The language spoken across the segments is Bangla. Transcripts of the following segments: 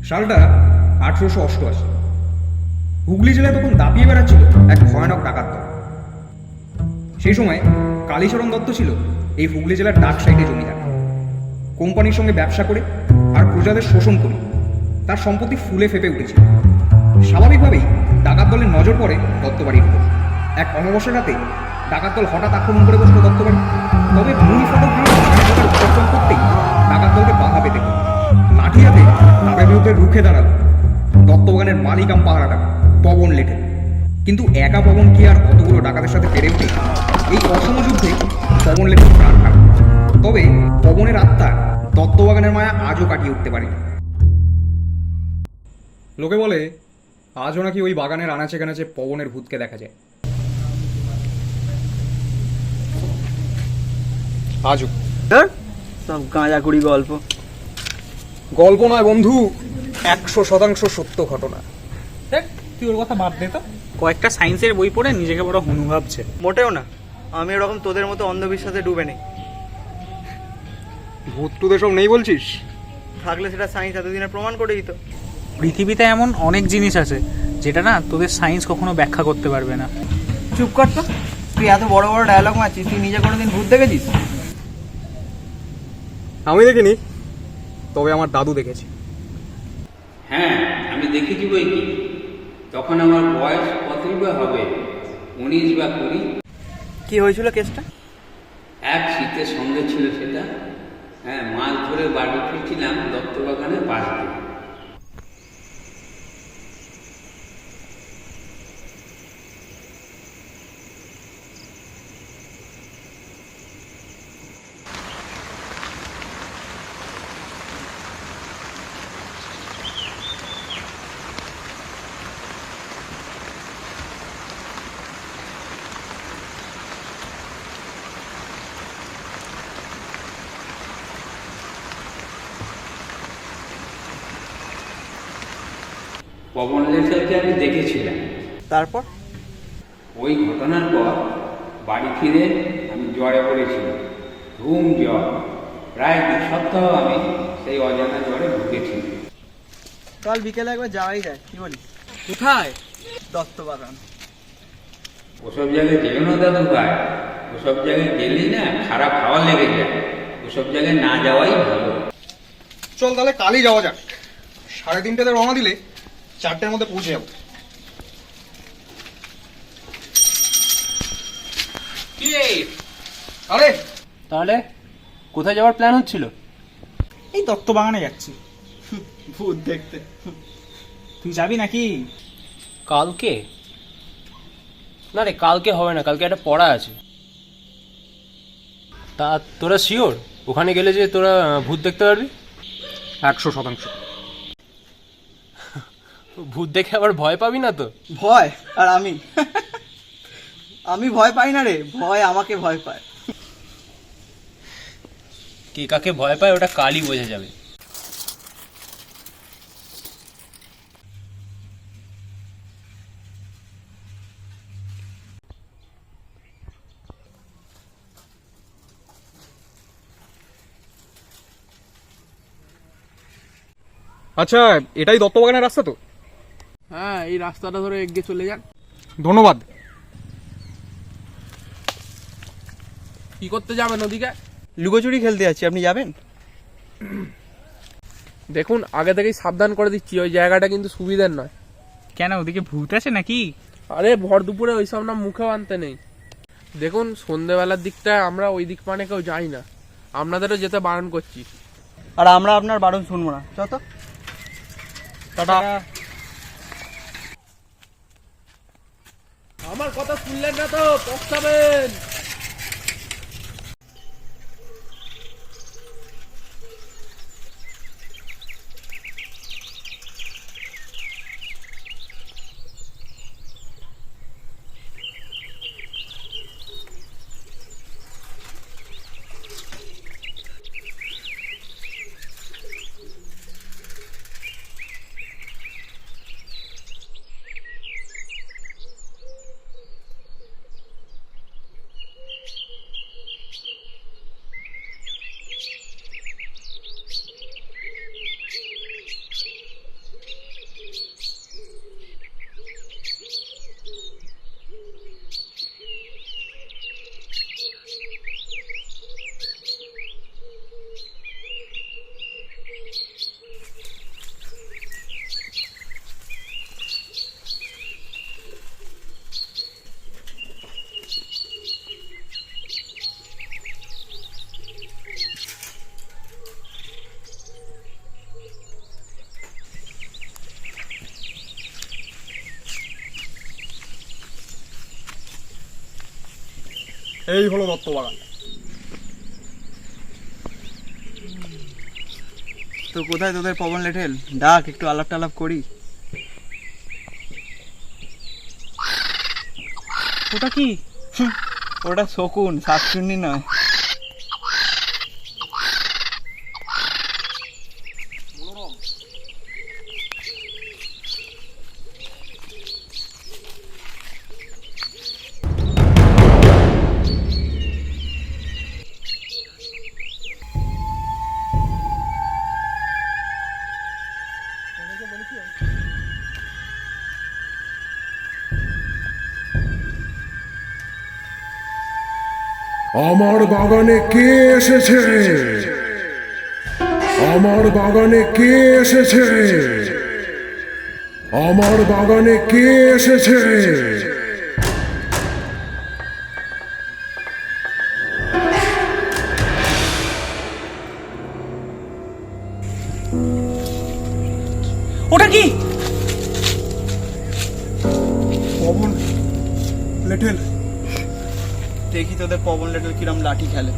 সালটা 1888। হুগলি জেলায় তখন দাপিয়ে বেড়াচ্ছিল এক ভয়ানক ডাকাত দল। সেই সময় কালীচরণ দত্ত ছিল এই হুগলি জেলার ডাক সাইডে জমিদার। কোম্পানির সঙ্গে ব্যবসা করে আর প্রজাদের শোষণ করে তার সম্পত্তি ফুলে ফেপে উঠেছিল। স্বাভাবিকভাবেই ডাকাত দলের নজর পড়ে দত্তবাড়ির উপর। এক অমাবস্যার রাতে ডাকাত দল হঠাৎ আক্রমণ করে বসল দত্তবাড়ি। তবে মুনি ফটক দিয়ে উৎসর্জন করতেই ডাকাত দলকে বাধা পেতে হল। লাঠি হাতে তাদের বিরুদ্ধে রুখে দাঁড়াল দত্তবাগানের মালিকাম পাহারাটা পবন লেঠে। কিন্তু একা পবন কি আর অতগুলো ডাকাতের সাথে পেরে ওঠে? এই অসম যুদ্ধে পবন লেঠে প্রাণ হারায়। তবে পবনের আত্মা দত্তবাগানের মায়া আজও কাটিয়ে উঠতে পারেনি। লোকে বলে আজও নাকি ওই বাগানের আনাচে কানাচে পবনের ভূতকে দেখা যায়। আজও সব গাঁজাখুড়ি গল্প। গল্প নয় বন্ধু, 100% সত্য ঘটনা। দেখ তুই ওর কথা বাদ দে তো। কয়েকটা সায়েন্সের বই পড়ে নিজেকে বড় হনু ভাবছে। মোটেও না, আমি ওরকম তোদের মতো অন্ধবিশ্বাসে ডুবে নেই। ভূত টুত এসব নেই বলছিস? থাকলে সেটা সায়েন্স এতদিনে প্রমাণ করে দিত। পৃথিবীতে এমন অনেক জিনিস আছে যেটা না তোদের সায়েন্স কখনো ব্যাখ্যা করতে পারবে না। চুপ কর তো, তুই এত বড় বড় ডায়লগ মারছিস, তুই নিজে কোনোদিন ভূত দেখেছিস? আমি দেখিনি, তবে আমার দাদু দেখেছে। হ্যাঁ, আমি দেখেছি বই কি। তখন আমার বয়স কতই বা হবে, 19 বা 20। কি হয়েছিল কেসটা? এক শীতের সঙ্গে ছিল সেটা। হ্যাঁ, মাছ ধরে বাড়ি ফিরছিলাম দত্তবাগানের পাশ দিয়ে। পবন লেখাকে আমি দেখেছিলাম। তারপর? ওই ঘটনার পর বাড়ি ফিরে আমি জ্বরে পড়েছিলাম, ঘুম জ্বর। প্রায় 2 সপ্তাহ আমি সেই অজানা জ্বরে ভুগেছি। কাল বিকেলে একবার যাওয়াই যায়, কি বলিস? কোথায়? দত্তবাগান। ওসব জায়গায় যেও না দাদু ভাই, ওসব জায়গায় গেলেই না খারাপ হাওয়া লেগে যায়। ওসব জায়গায় না যাওয়াই ভালো। চল তাহলে কালই যাওয়া যাক। 3:30টাতে রওনা দিলে 4টের মধ্যে পৌঁছে যাবো। আরে তাহলে কোথায় যাওয়ার প্ল্যান হচ্ছিল? এই দত্তবাগানে যাচ্ছি। ভূত দেখতে। তুই যাবি নাকি? কালকে? না রে, কালকে হবে না, কালকে একটা পড়া আছে। তা তোরা শিওর ওখানে গেলে যে তোরা ভূত দেখতে পারবি? 100%। ভূত দেখে আবার ভয় পাবি না তো? ভয়? আর আমি আমি ভয় পাই না রে, ভয় আমাকে ভয় পায়। কে কাকে ভয় পায় ওটা কালই বোঝা যাবে। আচ্ছা, এটাই দত্তবাগানের রাস্তা তো? হ্যাঁ, এই রাস্তাটা ধরে এগিয়ে চলে যান। ধন্যবাদ। কি করতে যাবেন ওদিকে? লুকোচুরি খেলতে যাচ্ছি, আপনি যাবেন? দেখুন, আগে থেকেই সাবধান করে দিচ্ছি, ওই জায়গাটা কিন্তু সুবিধার নয়। কেন, ওদিকে ভূত আছে নাকি? আরে ভর দুপুরে ওইসব না মুখেও আনতে নেই। দেখুন, সন্ধ্যেবেলার দিকটা আমরা ওই দিক মানে কেউ যাই না, আপনাদেরও যেতে বারণ করছি। আর আমরা আপনার বারণ শুনবো না। চল তো, টাটা। আমার কথা শুনলেন না তো, পস্তাবেন। এই হলো দত্তবাগান। তো কোথায় তোদের পবন লেঠেল? ডাক, একটু আলাপ টালাপ করি। ওটা কি? ওটা শকুন, শাকচুন্নি নয়। আমার বাগানে কে এসেছে? আমার বাগানে কে এসেছে? আমার বাগানে কে এসেছে? ওটা কি? পবন লেঠেল। দেখি তোদের পবন লেঠেল কিরম লাঠি খেলে।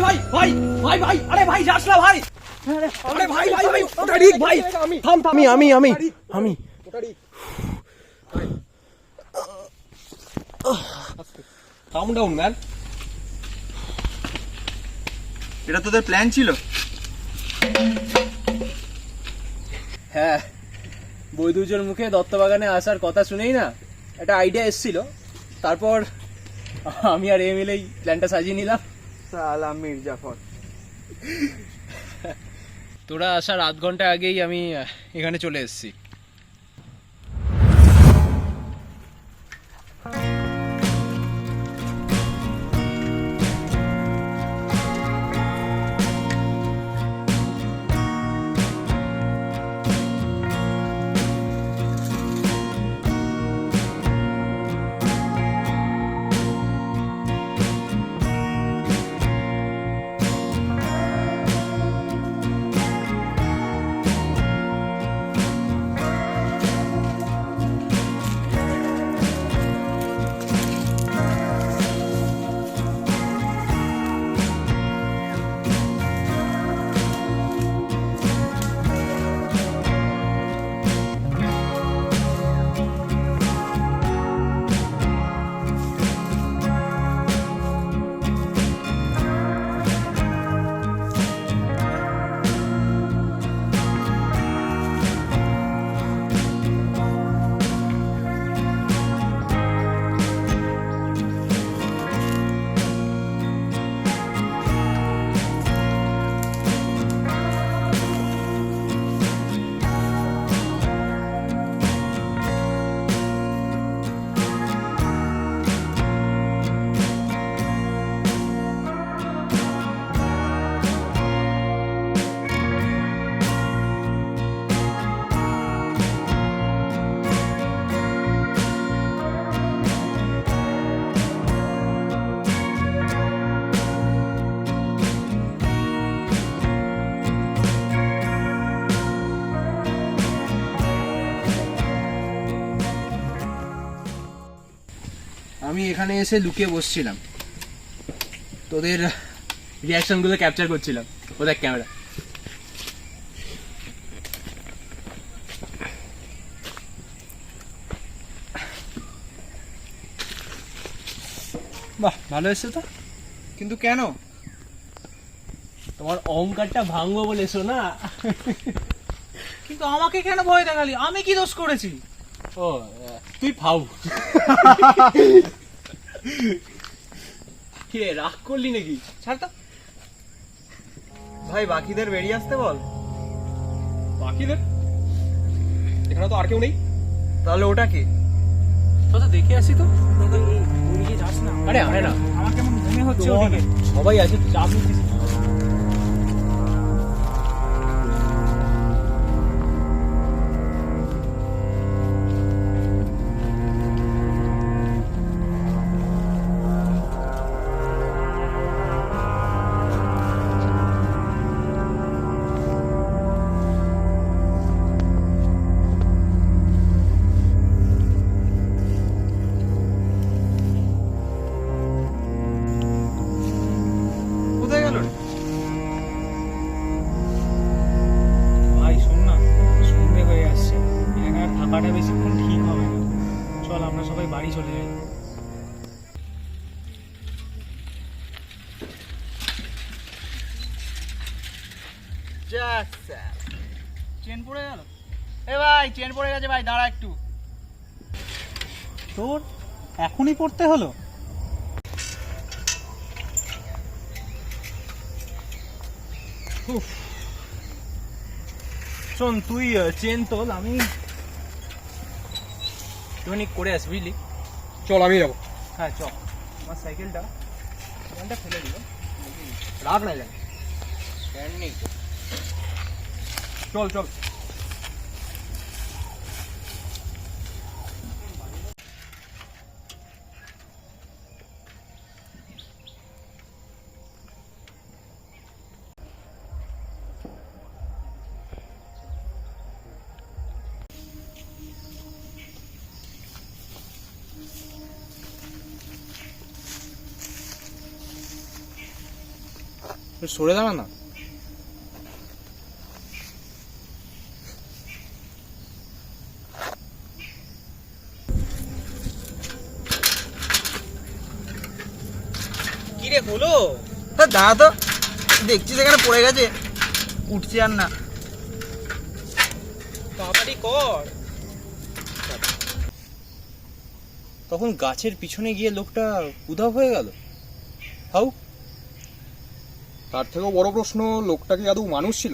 ভাই ভাই ভাই ভাই, আরে ভাই যাস না ভাই, আরে ভাই ভাই ভাই, ওটা ঠিক ভাই, থাম থাম, আমি কাম ডাউন ম্যান। এটা তোদের প্ল্যান ছিল? হ্যাঁ, বৈদুর্যের মুখে দত্তবাগানে আসার কথা শুনেই না একটা আইডিয়া এসেছিল, তারপর আমি আর মিলেই প্ল্যানটা সাজিয়ে নিলাম। সালা মির্জাফর। তোরা আসার আধ ঘন্টা আগেই আমি এখানে চলে এসেছি। আমি এখানে এসে লুকিয়ে বসছিলাম, তোদের রিয়াকশনগুলো ক্যাপচার করছিলাম। ও দেখ ক্যামেরা। বাহ, ভালো এসছে তো। কিন্তু কেন? তোমার অহংকারটা ভাঙবো বলে শোনা। কিন্তু আমাকে কেন ভয় দেখালি? আমি কি দোষ করেছি? ও, তুই ফাউ। কি রে, রাগ করলি নাকি? ছাড় তো। ভাই বাকিদের বেরিয়ে আসতে বল। বাকিদের এখানে তো আর কেউ নেই। তাহলে ওটা কি? তো দেখে আসি তো। ওদিকে যাস না। আরে আরে না, আমার কেমন মনে হচ্ছে ওদিকে। সবাই আছে, চাপ নিচ্ছিস। চেন পড়ে গেল। এ ভাই চেন পড়ে গেছে ভাই, দাঁড়া একটু। তোর এখনই পড়তে হলো? শোন তুই চেন তোল, আমি একটুখানি করে আসি বুঝলি। চল আমি যাবো। হ্যাঁ চল, আমার সাইকেলটা ফেলে দিল, রাখ না জানি। স্ট্যান্ড নেই তো। চল চল। সরে দাঁড়া না। কি রে হলো? দাঁড়া তো, দেখছি সেখানে পড়ে গেছে, উঠছে আর না। তাড়াতাড়ি কর। তখন গাছের পিছনে গিয়ে লোকটা উধাও হয়ে গেল। হাউ? তার থেকেও বড় প্রশ্ন, লোকটা কি আদৌ মানুষ ছিল?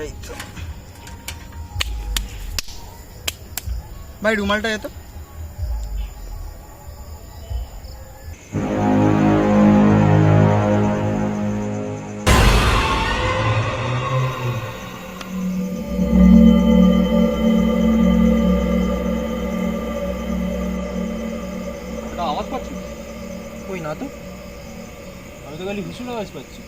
এই তো ভাই, রুমালটা এত। এটা আওয়াজ পাচ্ছি? কই না তো, আমি তো খালি হিসুর আওয়াজ পাচ্ছি।